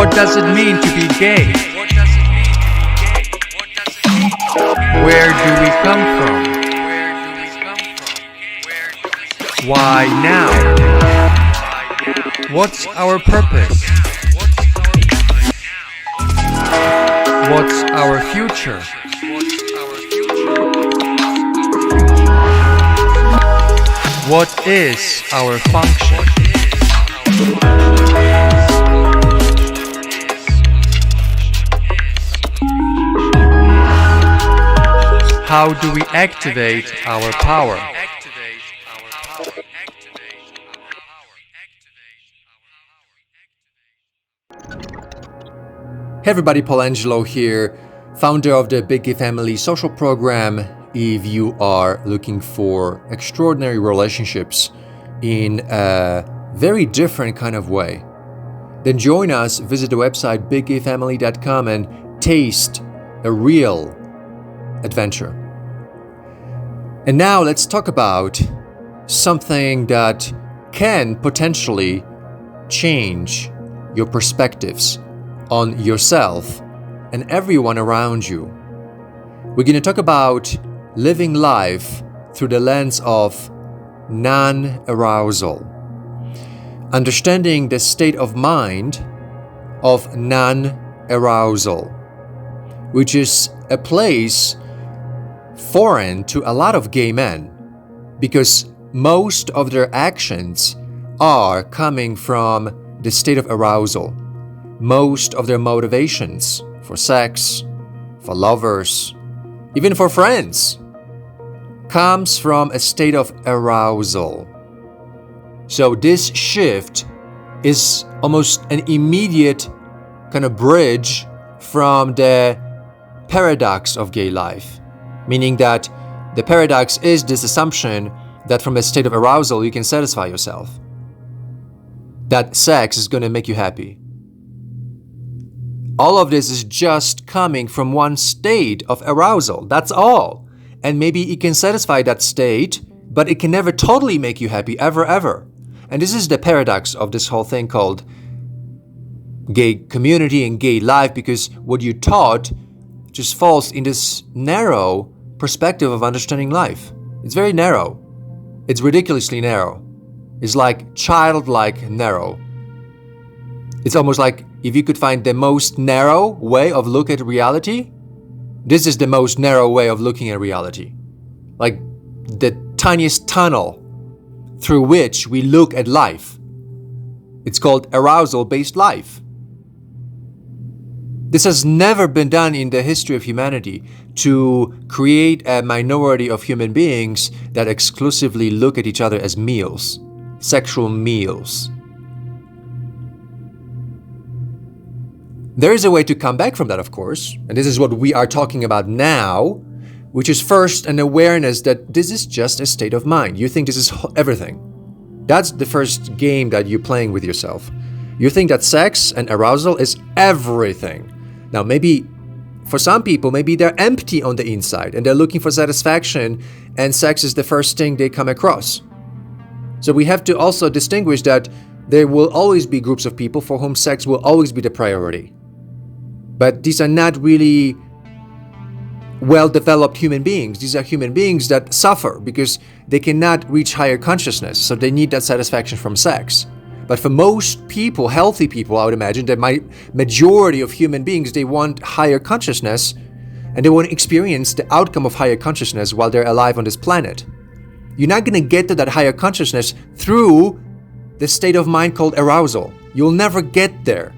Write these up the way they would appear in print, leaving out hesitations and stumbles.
What does it mean to be gay? Where do we come from? Why now? What's our purpose? What's our future? What is our function? How do we activate our power? Hey everybody, Paul Angelo here, founder of the Big Gay Family social program. If you are looking for extraordinary relationships in a very different kind of way, then join us, visit the website biggayfamily.com and taste a real adventure. And now let's talk about something that can potentially change your perspectives on yourself and everyone around you. We're going to talk about living life through the lens of non-arousal, understanding the state of mind of non-arousal, which is a place foreign to a lot of gay men, because most of their actions are coming from the state of arousal. Most of their motivations for sex, for lovers, even for friends, comes from a state of arousal. So this shift is almost an immediate kind of bridge from the paradox of gay life, meaning that the paradox is this assumption that from a state of arousal you can satisfy yourself, that sex is going to make you happy. All of this is just coming from one state of arousal, that's all. And maybe it can satisfy that state, but it can never totally make you happy, ever. And this is the paradox of this whole thing called gay community and gay life, because what you taught just falls in this narrow perspective of understanding life. It's very narrow. It's ridiculously narrow. It's like childlike narrow. It's almost like if you could find the most narrow way of looking at reality, this is the most narrow way of looking at reality. Like the tiniest tunnel through which we look at life. It's called arousal-based life. This has never been done in the history of humanity, to create a minority of human beings that exclusively look at each other as meals, sexual meals. There is a way to come back from that, of course, and this is what we are talking about now, which is first an awareness that this is just a state of mind. You think this is everything. That's the first game that you're playing with yourself. You think that sex and arousal is everything. Now, maybe for some people, maybe they're empty on the inside and they're looking for satisfaction, and sex is the first thing they come across. So we have to also distinguish that there will always be groups of people for whom sex will always be the priority. But these are not really well-developed human beings. These are human beings that suffer because they cannot reach higher consciousness, so they need that satisfaction from sex. But for most people, healthy people, I would imagine, the majority of human beings, they want higher consciousness, and they want to experience the outcome of higher consciousness while they're alive on this planet. You're not going to get to that higher consciousness through the state of mind called arousal. You'll never get there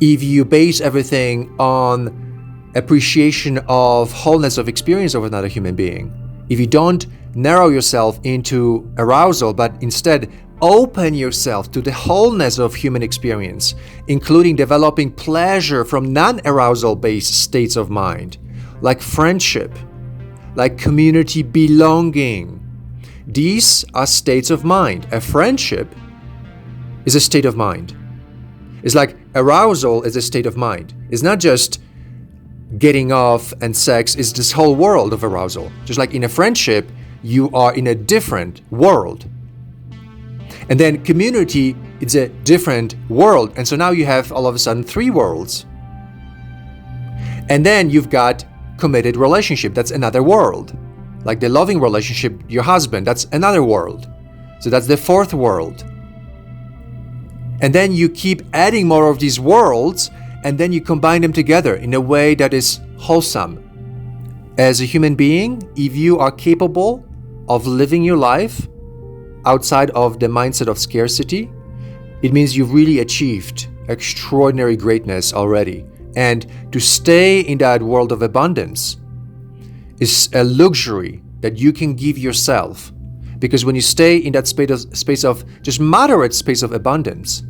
if you base everything on appreciation of wholeness of experience of another human being. If you don't narrow yourself into arousal, but instead open yourself to the wholeness of human experience, including developing pleasure from non-arousal based states of mind, like friendship, like community belonging. These are states of mind. A friendship is a state of mind. It's like arousal is a state of mind. It's not just getting off, and sex is this whole world of arousal. Just like in a friendship, you are in a different world. And then community it's a different world. And so now you have all of a sudden 3 worlds. And then you've got committed relationship. That's another world. Like the loving relationship, your husband, that's another world. So that's the 4th world. And then you keep adding more of these worlds, and then you combine them together in a way that is wholesome. As a human being, if you are capable of living your life outside of the mindset of scarcity, it means you've really achieved extraordinary greatness already. And to stay in that world of abundance is a luxury that you can give yourself. Because when you stay in that space of just moderate space of abundance,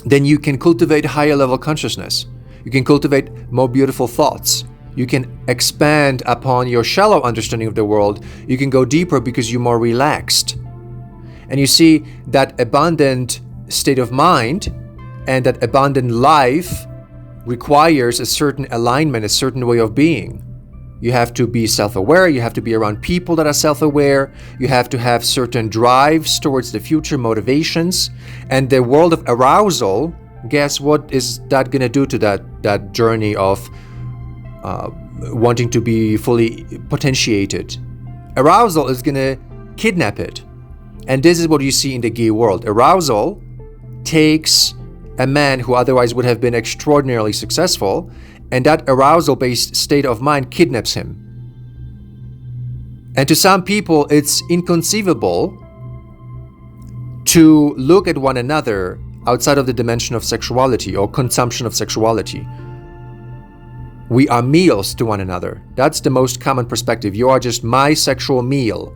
then you can cultivate higher level consciousness. You can cultivate more beautiful thoughts. You can expand upon your shallow understanding of the world. You can go deeper because you're more relaxed. And you see that abundant state of mind and that abundant life requires a certain alignment, a certain way of being. You have to be self-aware, you have to be around people that are self-aware, you have to have certain drives towards the future, motivations. And the world of arousal, guess what is that going to do to that journey of wanting to be fully potentiated? Arousal is going to kidnap it. And this is what you see in the gay world. Arousal takes a man who otherwise would have been extraordinarily successful, and that arousal-based state of mind kidnaps him. And to some people, it's inconceivable to look at one another outside of the dimension of sexuality or consumption of sexuality. We are meals to one another. That's the most common perspective. You are just my sexual meal.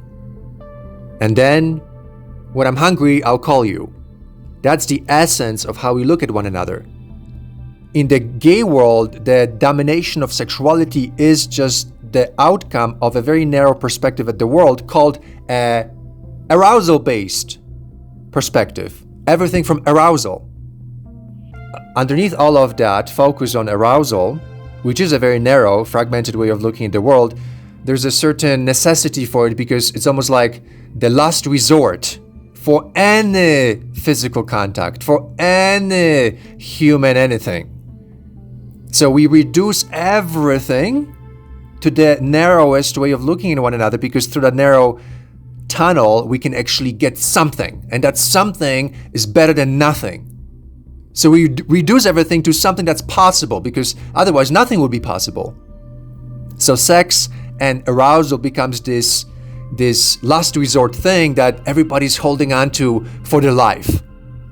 And then, when I'm hungry, I'll call you. That's the essence of how we look at one another. In the gay world, the domination of sexuality is just the outcome of a very narrow perspective at the world called arousal-based perspective. Everything from arousal. Underneath all of that focus on arousal, which is a very narrow, fragmented way of looking at the world, there's a certain necessity for it because it's almost like the last resort for any physical contact, for any human anything. So we reduce everything to the narrowest way of looking at one another, because through that narrow tunnel, we can actually get something. And that something is better than nothing. So we reduce everything to something that's possible, because otherwise nothing would be possible. So sex and arousal becomes this last resort thing that everybody's holding on to for their life.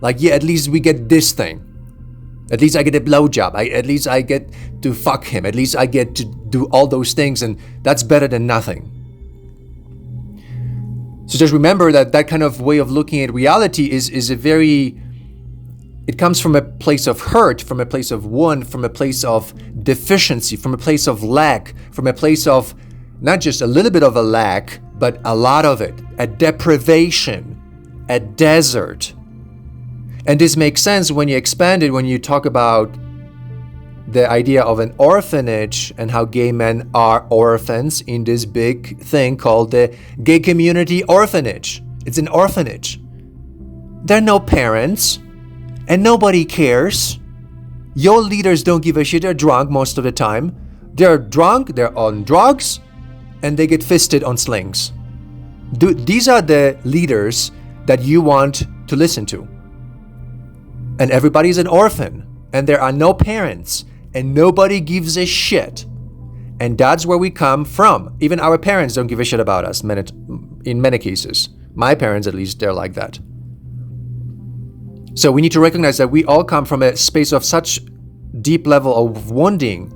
Like, yeah, at least we get this thing. At least I get a blowjob. At least I get to fuck him. At least I get to do all those things, and that's better than nothing. So just remember that kind of way of looking at reality is a very... It comes from a place of hurt, from a place of wound, from a place of deficiency, from a place of lack, from a place of not just a little bit of a lack, but a lot of it, a deprivation, a desert. And this makes sense when you expand it, when you talk about the idea of an orphanage and how gay men are orphans in this big thing called the gay community orphanage. It's an orphanage. There are no parents, and nobody cares. Your leaders don't give a shit. They're drunk most of the time. They're drunk, they're on drugs, and they get fisted on slings. These are the leaders that you want to listen to. And everybody's an orphan, and there are no parents, and nobody gives a shit. And that's where we come from. Even our parents don't give a shit about us in many cases. My parents, at least, they're like that. So we need to recognize that we all come from a space of such deep level of wounding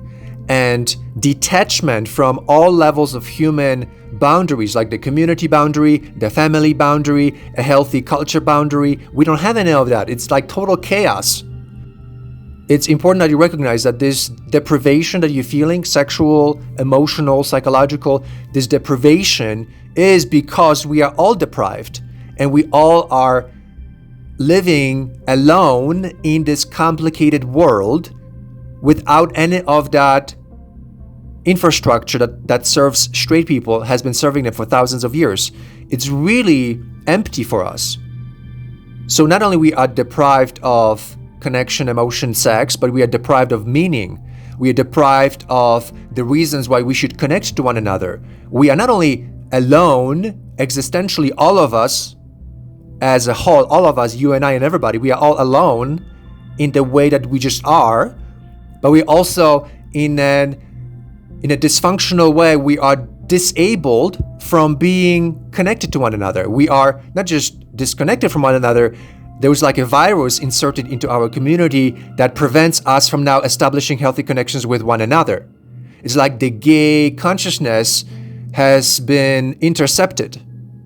and detachment from all levels of human boundaries, like the community boundary, the family boundary, a healthy culture boundary. We don't have any of that. It's like total chaos. It's important that you recognize that this deprivation that you're feeling, sexual, emotional, psychological, this deprivation is because we are all deprived, and we all are living alone in this complicated world without any of that infrastructure that serves straight people, has been serving them for thousands of years. It's really empty for us. So not only we are deprived of connection, emotion, sex, but we are deprived of meaning. We are deprived of the reasons why we should connect to one another. We are not only alone, existentially, all of us as a whole, all of us, you and I and everybody, we are all alone in the way that we just are, but we also in a dysfunctional way, we are disabled from being connected to one another. We are not just disconnected from one another, there was like a virus inserted into our community that prevents us from now establishing healthy connections with one another. It's like the gay consciousness has been intercepted.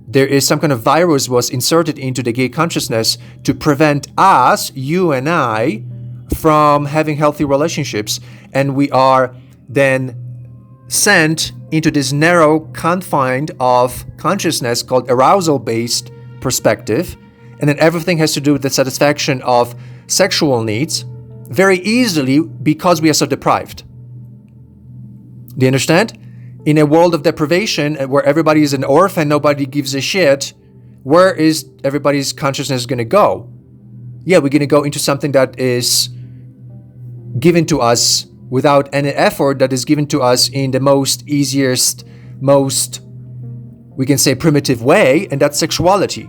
There is some kind of virus was inserted into the gay consciousness to prevent us, you and I, from having healthy relationships. And we are then sent into this narrow confine of consciousness called arousal-based perspective. And then everything has to do with the satisfaction of sexual needs very easily because we are so deprived. Do you understand? In a world of deprivation where everybody is an orphan, nobody gives a shit, where is everybody's consciousness going to go? Yeah, we're going to go into something that is given to us without any effort, that is given to us in the most easiest, most, we can say, primitive way, and that's sexuality.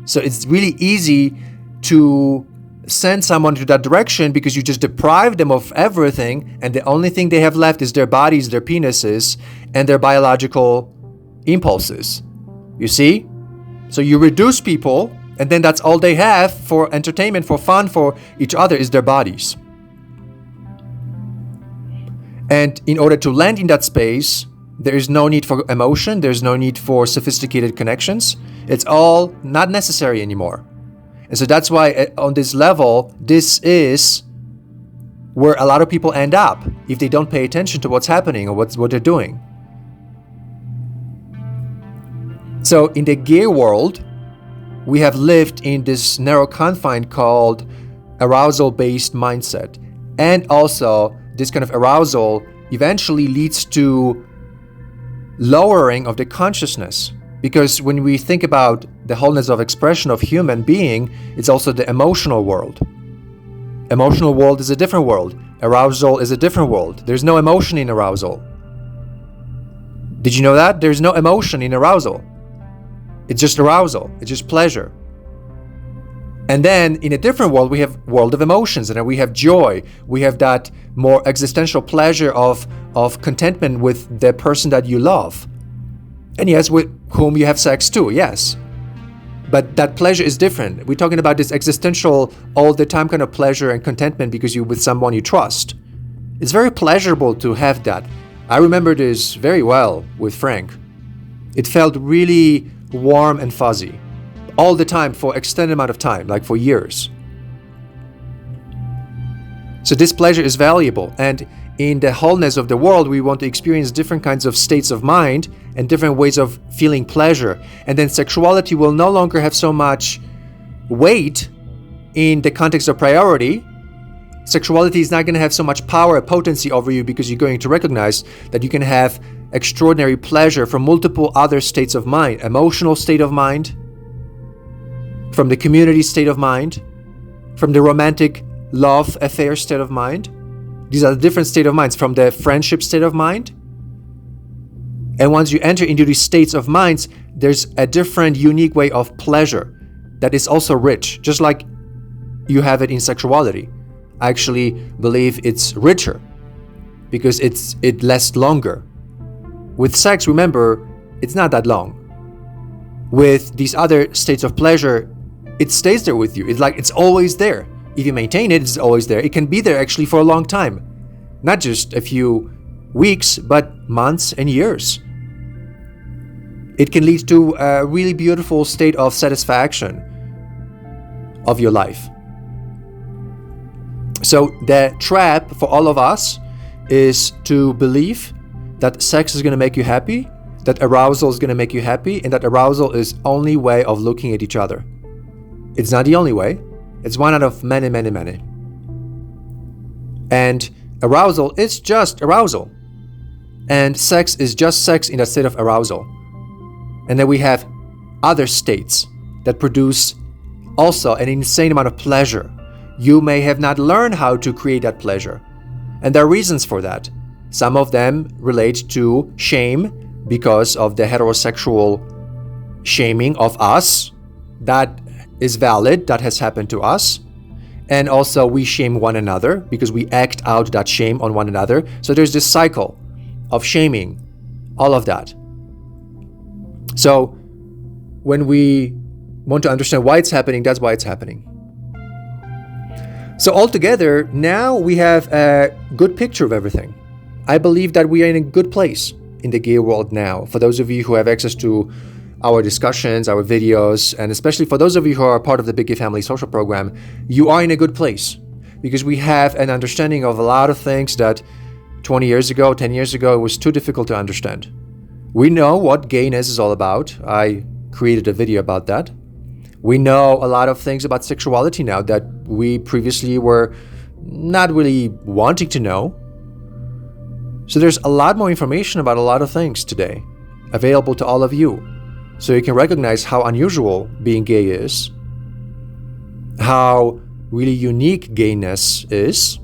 So it's really easy to send someone to that direction because you just deprive them of everything, and the only thing they have left is their bodies, their penises, and their biological impulses. You see? So you reduce people, and then that's all they have for entertainment, for fun, for each other is their bodies. And in order to land in that space, there is no need for emotion, there's no need for sophisticated connections. It's all not necessary anymore. And so that's why on this level, this is where a lot of people end up if they don't pay attention to what's happening or what they're doing. So in the gay world, we have lived in this narrow confine called arousal-based mindset. And also, this kind of arousal eventually leads to lowering of the consciousness. Because when we think about the wholeness of expression of human being, it's also the emotional world. Emotional world is a different world. Arousal is a different world. There's no emotion in arousal. Did you know that? There's no emotion in arousal. It's just arousal. It's just pleasure. And then in a different world, we have world of emotions, and then we have joy. We have that more existential pleasure of contentment with the person that you love. And yes, with whom you have sex too, yes. But that pleasure is different. We're talking about this existential, all the time kind of pleasure and contentment because you're with someone you trust. It's very pleasurable to have that. I remember this very well with Frank. It felt really warm and fuzzy. All the time for extended amount of time, like for years. So this pleasure is valuable, and in the wholeness of the world, we want to experience different kinds of states of mind and different ways of feeling pleasure. And then sexuality will no longer have so much weight in the context of priority. Sexuality is not going to have so much power and potency over you because you're going to recognize that you can have extraordinary pleasure from multiple other states of mind. Emotional state of mind, from the community state of mind, from the romantic love affair state of mind. These are the different state of minds, from the friendship state of mind. And once you enter into these states of minds, there's a different, unique way of pleasure that is also rich, just like you have it in sexuality. I actually believe it's richer because it lasts longer. With sex, remember, it's not that long. With these other states of pleasure, it stays there with you. It's like it's always there. If you maintain it, it's always there. It can be there actually for a long time. Not just a few weeks, but months and years. It can lead to a really beautiful state of satisfaction of your life. So the trap for all of us is to believe that sex is going to make you happy, that arousal is going to make you happy, and that arousal is only way of looking at each other. It's not the only way. It's one out of many, many, many. And arousal is just arousal. And sex is just sex in a state of arousal. And then we have other states that produce also an insane amount of pleasure. You may have not learned how to create that pleasure. And there are reasons for that. Some of them relate to shame because of the heterosexual shaming of us. That is valid, that has happened to us. And also we shame one another because we act out that shame on one another. So there's this cycle of shaming, all of that. So when we want to understand why it's happening, that's why it's happening. So altogether, now we have a good picture of everything. I believe that we are in a good place in the gay world now. For those of you who have access to our discussions, our videos, and especially for those of you who are part of the Big Gay Family Social Program, you are in a good place because we have an understanding of a lot of things that 20 years ago, 10 years ago, it was too difficult to understand. We know what gayness is all about. I created a video about that. We know a lot of things about sexuality now that we previously were not really wanting to know. So there's a lot more information about a lot of things today available to all of you. So you can recognize how unusual being gay is, how really unique gayness is,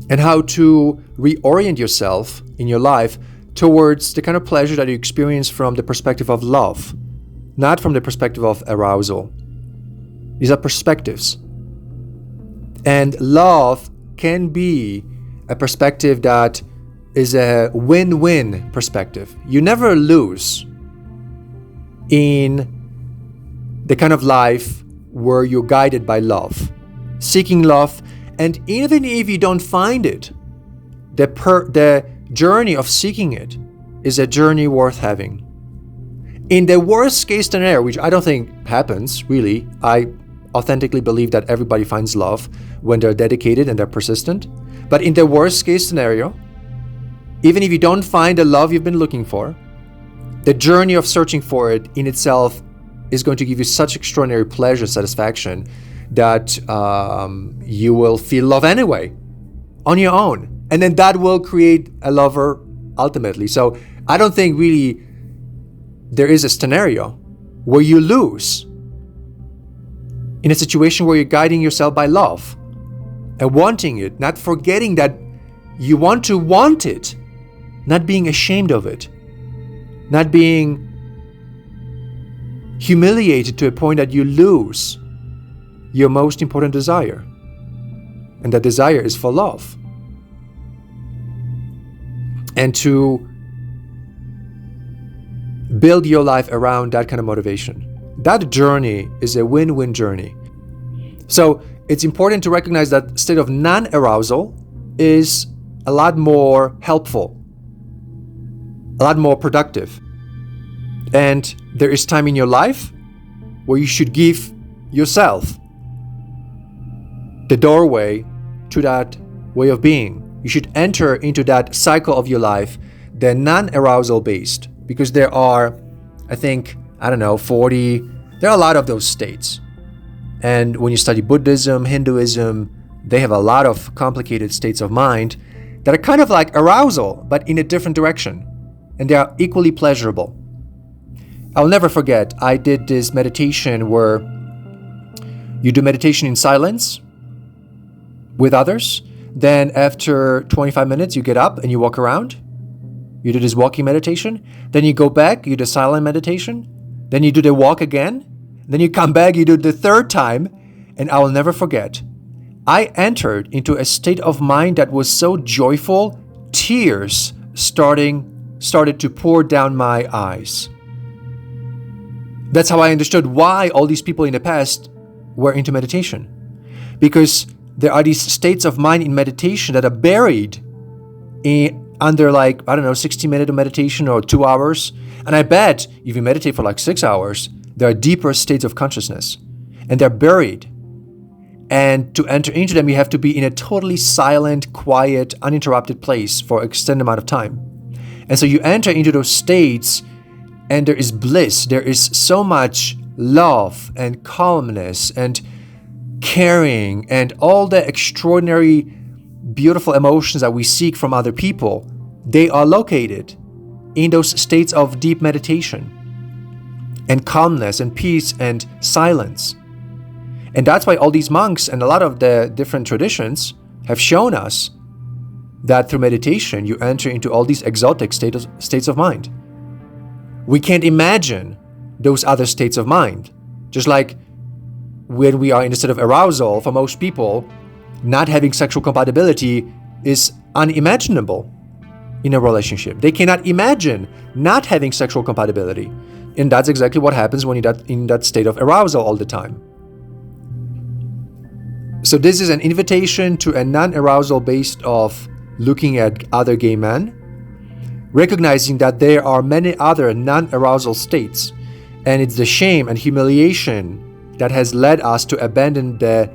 and how to reorient yourself in your life towards the kind of pleasure that you experience from the perspective of love, not from the perspective of arousal. These are perspectives. And love can be a perspective that is a win-win perspective. You never lose in the kind of life where you're guided by love, seeking love, and even if you don't find it, the journey of seeking it is a journey worth having. In the worst case scenario, which I don't think happens, really, I authentically believe that everybody finds love when they're dedicated and they're persistent. But in the worst case scenario, even if you don't find the love you've been looking for, the journey of searching for it in itself is going to give you such extraordinary pleasure, satisfaction, that you will feel love anyway, on your own. And then that will create a lover ultimately. So I don't think really there is a scenario where you lose in a situation where you're guiding yourself by love and wanting it, not forgetting that you want to want it, not being ashamed of it, not being humiliated to a point that you lose your most important desire. And that desire is for love. And to build your life around that kind of motivation. That journey is a win-win journey. So it's important to recognize that state of non-arousal is a lot more helpful, a lot more productive. And there is time in your life where you should give yourself the doorway to that way of being. You should enter into that cycle of your life, the non-arousal based, because there are, I think, 40, there are a lot of those states. And when you study Buddhism, Hinduism, they have a lot of complicated states of mind that are kind of like arousal, but in a different direction. And they are equally pleasurable. I'll never forget, I did this meditation where you do meditation in silence with others. Then after 25 minutes, you get up and you walk around. You do this walking meditation. Then you go back, you do silent meditation. Then you do the walk again. Then you come back, you do it the third time. And I will never forget, I entered into a state of mind that was so joyful, tears started to pour down my eyes. That's how I understood why all these people in the past were into meditation. Because there are these states of mind in meditation that are buried under 60 minutes of meditation or 2 hours. And I bet if you meditate for 6 hours, there are deeper states of consciousness. And they're buried. And to enter into them, you have to be in a totally silent, quiet, uninterrupted place for an extended amount of time. And so you enter into those states and there is bliss. There is so much love and calmness and caring and all the extraordinary, beautiful emotions that we seek from other people. They are located in those states of deep meditation. and calmness and peace and silence. And that's why all these monks and a lot of the different traditions have shown us that through meditation you enter into all these exotic states of mind. We can't imagine those other states of mind. Just like when we are in a state of arousal, for most people, not having sexual compatibility is unimaginable in a relationship. They cannot imagine not having sexual compatibility. And that's exactly what happens when you're in that state of arousal all the time. So this is an invitation to a non-arousal based of looking at other gay men, recognizing that there are many other non-arousal states, and it's the shame and humiliation that has led us to abandon the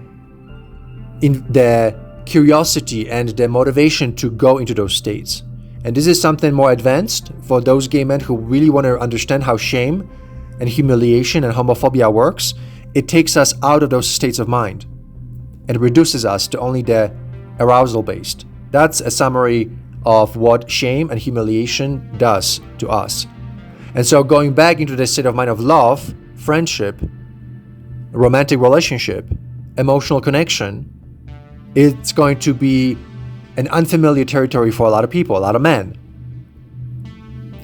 curiosity and the motivation to go into those states. And this is something more advanced for those gay men who really want to understand how shame and humiliation and homophobia works. It takes us out of those states of mind and reduces us to only the arousal based. That's a summary of what shame and humiliation does to us. And so going back into the state of mind of love, friendship, romantic relationship, emotional connection, it's going to be an unfamiliar territory for a lot of people, a lot of men.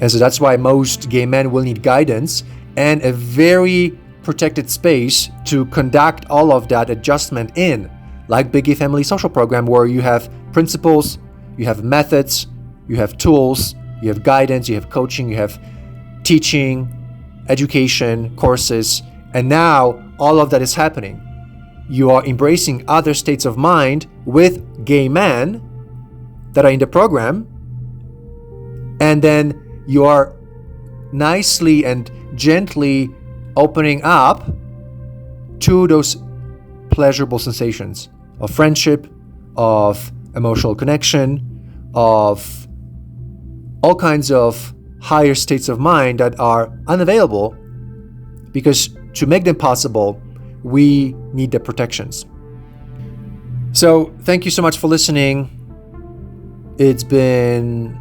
And so that's why most gay men will need guidance and a very protected space to conduct all of that adjustment in, like Big Gay Family Social Program, where you have principles, you have methods, you have tools, you have guidance, you have coaching, you have teaching, education, courses, and now all of that is happening. You are embracing other states of mind with gay men that are in the program, and then you are nicely and gently opening up to those pleasurable sensations of friendship, of emotional connection, of all kinds of higher states of mind that are unavailable, because to make them possible, we need the protections. So thank you so much for listening. It's been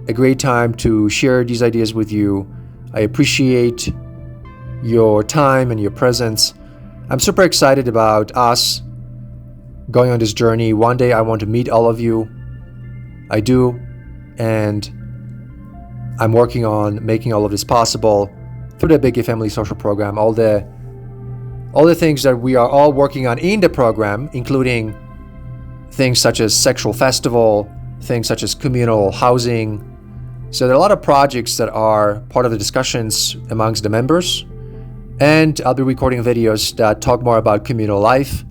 a great time to share these ideas with you. I appreciate your time and your presence. I'm super excited about us going on this journey. One day I want to meet all of you. I do. And I'm working on making all of this possible through the Big Gay Family Social Program. All the things that we are all working on in the program, including things such as sexual festival, things such as communal housing. So there are a lot of projects that are part of the discussions amongst the members. And I'll be recording videos that talk more about communal life,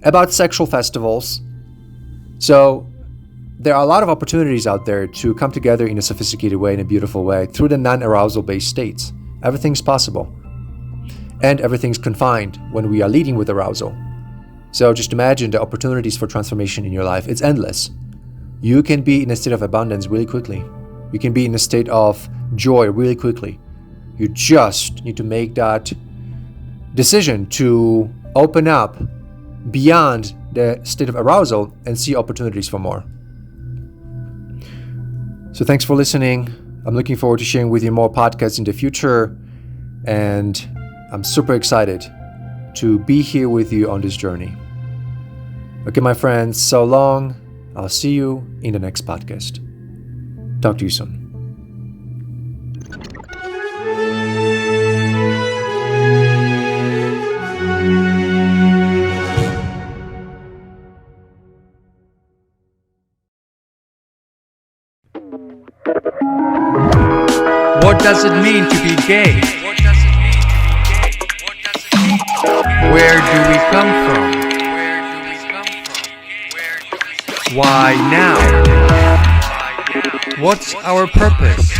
about sexual festivals. So there are a lot of opportunities out there to come together in a sophisticated way, in a beautiful way, through the non-arousal based states. Everything's possible. And everything's confined when we are leading with arousal. So just imagine the opportunities for transformation in your life. It's endless. You can be in a state of abundance really quickly. You can be in a state of joy really quickly. You just need to make that decision to open up beyond the state of arousal and see opportunities for more. So thanks for listening. I'm looking forward to sharing with you more podcasts in the future. And I'm super excited to be here with you on this journey. Okay, my friends, so long. I'll see you in the next podcast. Talk to you soon. What does it mean to be gay? Where do we come from? Why now? What's our purpose?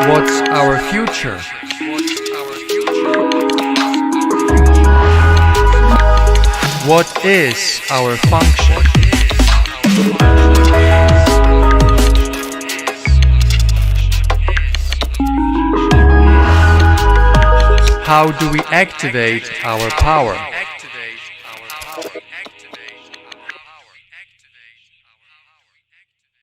What's our future? What is our function? How do we activate our power?